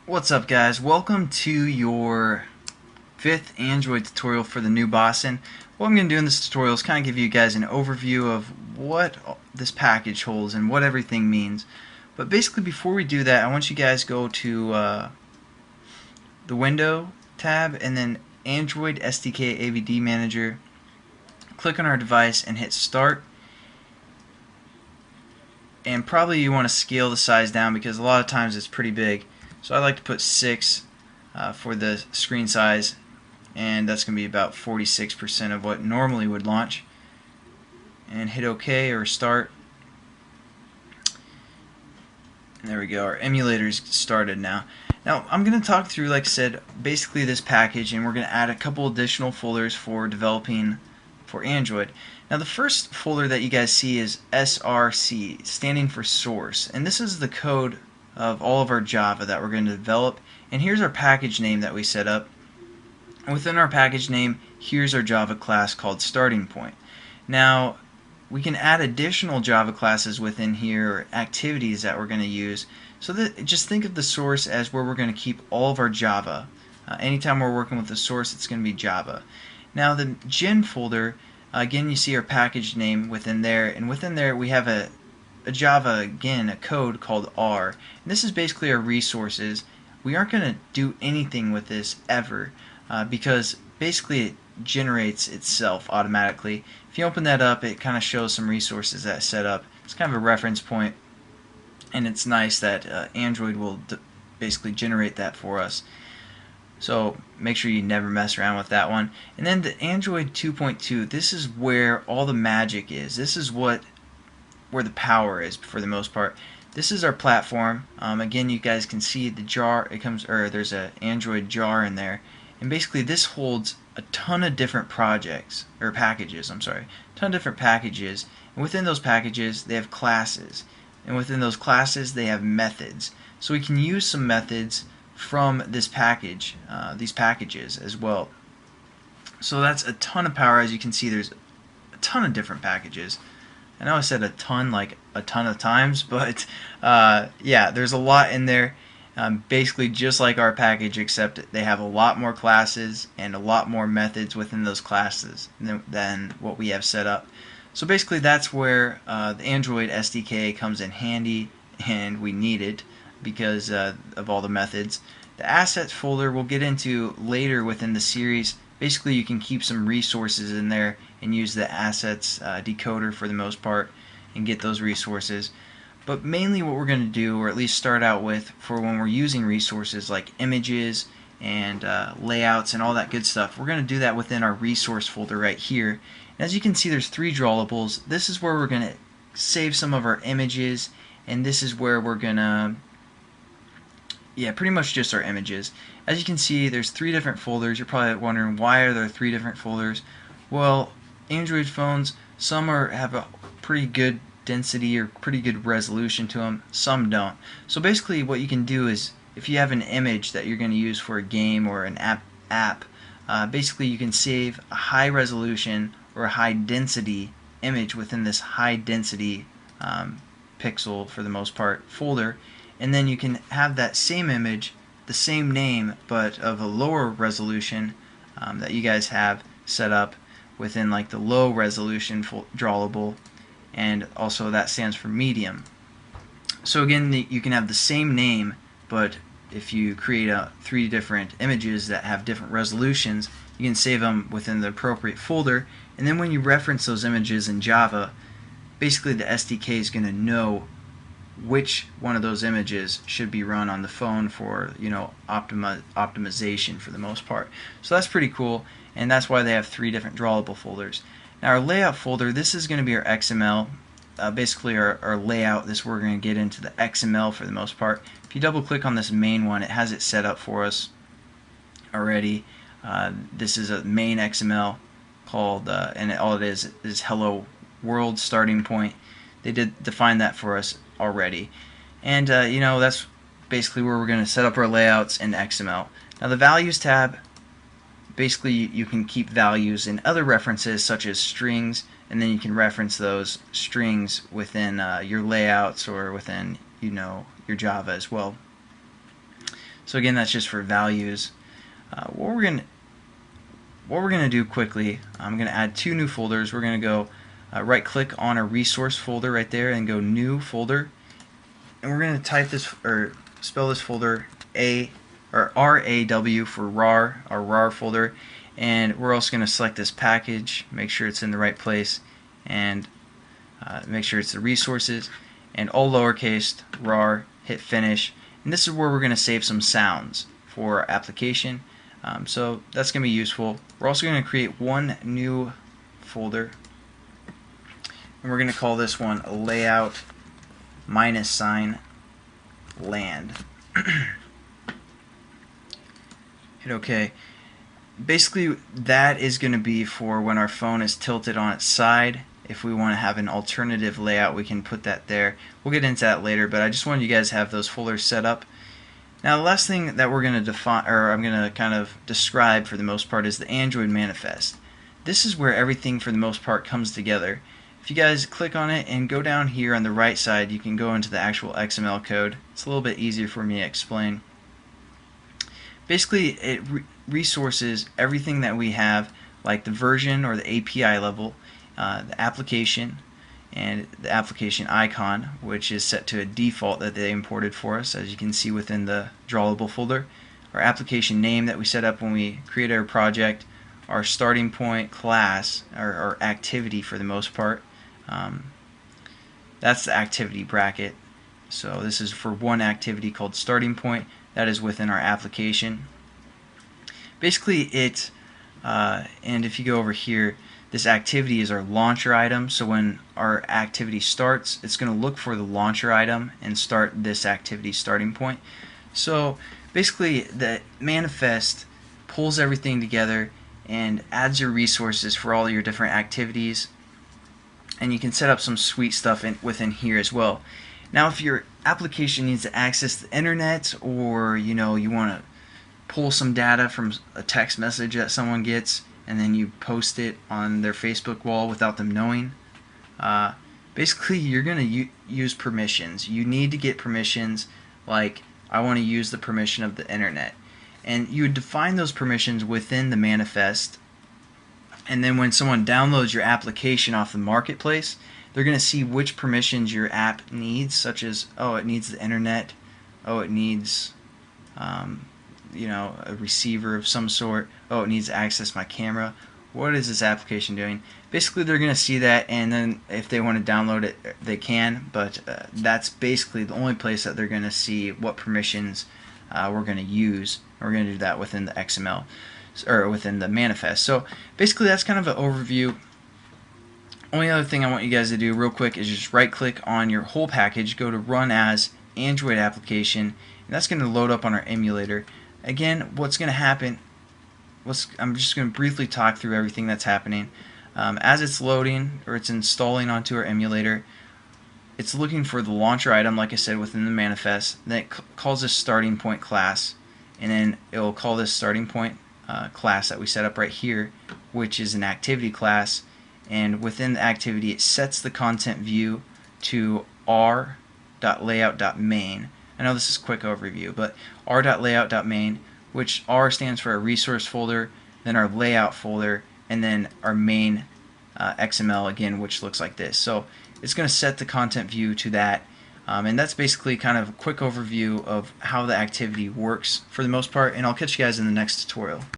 What's up, guys? Welcome to your 5th Android tutorial for the new Boson. What I'm going to do in this tutorial is kind of give you guys an overview of what this package holds and what everything means. But basically, before we do that, I want you guys to go to the Window tab and then Android SDK AVD Manager. Click on our device and hit Start. And probably you want to scale the size down because a lot of times it's pretty big. So I like to put 6 for the screen size, and that's going to be about 46% of what normally would launch. And hit OK or Start. And there we go. Our emulator's started now. Now I'm going to talk through, like I said, basically this package, and we're going to add a couple additional folders for developing for Android. Now the first folder that you guys see is SRC, standing for source, and this is the code of all of our Java that we're going to develop. And here's our package name that we set up. And within our package name, here's our Java class called Starting Point. Now we can add additional Java classes within here, or activities that we're going to use. So that, just think of the source as where we're going to keep all of our Java. Anytime we're working with the source, it's going to be Java. Now the Gen folder, again, you see our package name within there, and within there we have a Java, again, a code called R. And this is basically our resources. We aren't going to do anything with this ever because basically it generates itself automatically. If you open that up, it kind of shows some resources that set up. It's kind of a reference point, and it's nice that Android will basically generate that for us. So make sure you never mess around with that one. And then the Android 2.2, this is where all the magic is. This is where the power is for the most part. This is our platform. Again, you guys can see the jar. There's an Android jar in there, and basically this holds a ton of different projects or packages. I'm sorry, a ton of different packages. And within those packages, they have classes, and within those classes, they have methods. So we can use some methods from this package, these packages as well. So that's a ton of power. As you can see, there's a ton of different packages. I know I said a ton like a ton of times, but yeah, there's a lot in there. Basically just like our package, except they have a lot more classes and a lot more methods within those classes than what we have set up. So basically that's where the Android SDK comes in handy, and we need it because of all the methods. The assets folder we'll get into later within the series. Basically you can keep some resources in there and use the assets decoder for the most part and get those resources. But mainly what we're going to do, or at least start out with, for when we're using resources like images and layouts and all that good stuff, we're going to do that within our resource folder right here. And as you can see, there's 3 drawables. This is where we're going to save some of our images, and this is where we're going to pretty much just our images. As you can see, there's 3 different folders. You're probably wondering, why are there 3 different folders? Well, Android phones, some have a pretty good density or pretty good resolution to them, some don't. So basically what you can do is, if you have an image that you're going to use for a game or an app, basically you can save a high resolution or a high density image within this high density pixel, for the most part, folder, and then you can have that same image, the same name, but of a lower resolution that you guys have set up within like the low resolution drawable, and also that stands for medium. So again, you can have the same name, but if you create 3 different images that have different resolutions, you can save them within the appropriate folder, and then when you reference those images in Java, basically the SDK is going to know which one of those images should be run on the phone for, optimization for the most part. So that's pretty cool, and that's why they have 3 different drawable folders. Now our layout folder, this is going to be our XML, basically our layout. This we're going to get into the XML for the most part. If you double click on this main one, it has it set up for us already. This is a main XML called, and all it is hello world starting point. They did define that for us already, and that's basically where we're going to set up our layouts in XML. Now the values tab, basically you can keep values in other references such as strings, and then you can reference those strings within your layouts or within your Java as well. So again, that's just for values. What we're gonna do quickly, I'm gonna add 2 new folders. We're gonna go right click on a resource folder right there and go new folder, and we're gonna type this or spell this folder RAW for RAR, our RAR folder, and we're also gonna select this package, make sure it's in the right place, and make sure it's the resources, and all lowercase RAR, hit finish, and this is where we're gonna save some sounds for our application. So that's going to be useful. We're also going to create one new folder, and we're going to call this one layout -land. Hit OK. Basically, that is going to be for when our phone is tilted on its side. If we want to have an alternative layout, we can put that there. We'll get into that later, but I just wanted you guys to have those folders set up. Now the last thing that we're going to define, or I'm going to kind of describe for the most part, is the Android manifest. This is where everything for the most part comes together. If you guys click on it and go down here on the right side, you can go into the actual XML code. It's a little bit easier for me to explain. Basically, it resources everything that we have, like the version or the API level, the application, and the application icon, which is set to a default that they imported for us, as you can see within the drawable folder. Our application name that we set up when we create our project, our starting point class, or activity for the most part. That's the activity bracket. So this is for one activity called starting point that is within our application. Basically it, and if you go over here, this activity is our launcher item, so when our activity starts, it's going to look for the launcher item and start this activity starting point. So basically the manifest pulls everything together and adds your resources for all your different activities, and you can set up some sweet stuff within here as well. Now if your application needs to access the internet, or you want to pull some data from a text message that someone gets, and then you post it on their Facebook wall without them knowing. Basically, you're going to use permissions. You need to get permissions, like I want to use the permission of the internet. And you would define those permissions within the manifest, and then when someone downloads your application off the marketplace, they're going to see which permissions your app needs, such as, oh, it needs the internet, oh, it needs a receiver of some sort, oh, it needs to access my camera. What is this application doing? Basically, they're going to see that, and then if they want to download it, they can, but that's basically the only place that they're going to see what permissions we're going to use. We're going to do that within the XML, or within the manifest. So basically, that's kind of an overview. Only other thing I want you guys to do real quick is just right click on your whole package, go to run as Android application, and that's going to load up on our emulator. Again, what's going to happen, I'm just going to briefly talk through everything that's happening. As it's loading, or it's installing onto our emulator, it's looking for the launcher item, like I said, within the manifest. Then it calls this starting point class, and then it will call this starting point class that we set up right here, which is an activity class, and within the activity it sets the content view to r.layout.main. I know this is a quick overview, but r.layout.main, which R stands for a resource folder, then our layout folder, and then our main XML again, which looks like this. So it's going to set the content view to that, and that's basically kind of a quick overview of how the activity works for the most part, and I'll catch you guys in the next tutorial.